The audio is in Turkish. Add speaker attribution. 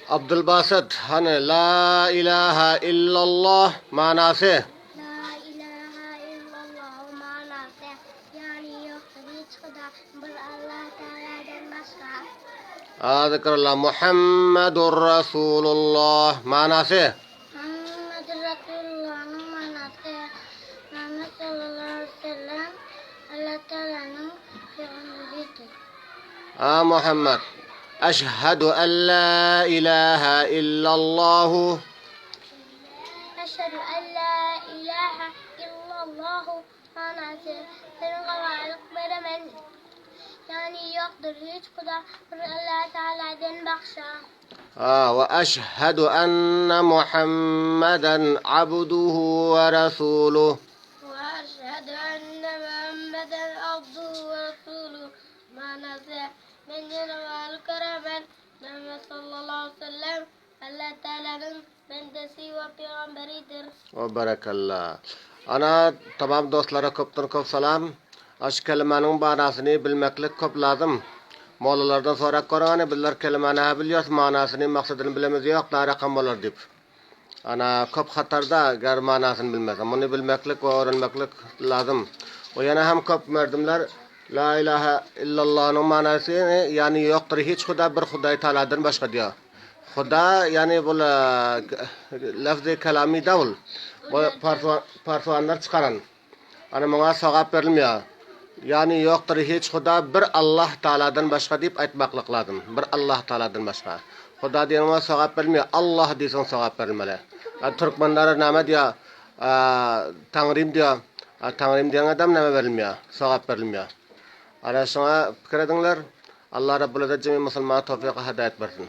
Speaker 1: Abdülbasit hani la ilahe illallah manası.
Speaker 2: La ilahe illallah manası. Yani yoktur hiç huda bir Allah Teala'dan başka.
Speaker 1: Zikrullah Muhammedur Resulullah manası.
Speaker 2: Muhammed Resulullah'ın manası. Muhammed sallallahu aleyhi ve sellem Allah Teala'nın peygamberidir.
Speaker 1: Muhammed. Eşhedü en la ilahe illallah.
Speaker 2: Eşhedü en la ilahe illallah manası. Senin kavalık veremem. Yani yoktur hiç kuda bir Allah Teala'dan başka.
Speaker 1: Ve eşhedü enne Muhammeden abduhu ve resuluh.
Speaker 2: وأشهد أن محمدا عبده ورسوله manası. Ben Cenab-ı Kerem'in Muhammed sallallahu aleyhi ve sellem Allah Teala'nın bendesi ve peygamberidir.
Speaker 1: Ve berekallah. Ana tamam dostlara köp salam. Aş kelimenin manasını bilmeklik köp lazım. Mollalardan sorak koran bizler kelimeni biliyoruz, manasını, maksadını bilemiz yok, da rakam olur dip. Ana köp hatarda gar manasını bilmez. Bunu bilmeklik ve öğrenmeklik lazım. O yana hem köp merdimler la ilahe illallah'ın manası yani yoktur hiç huda bir Huday Teala'dan başka diyor. Huda yani bu lafz-ı kelami davul. Bu parsuanlar çıkaran. Ana bana cevap verilmiyor. Yani yoktur hiç huda bir Allah Teala'dan başka deyip aytmaklık lazım. Bir Allah Teala'dan başka. Huda diyenine cevap verilmiyor. Allah diysen cevap verilmeli. Türkmenlere neme diyor? Tanrım diyor. Tanrım diyen adam neme verilmiyor? Cevap verilmiyor. Ara sana fikir edinler. Allah Rabbul İzzet cemi Müslümana tevfik hidayet versin.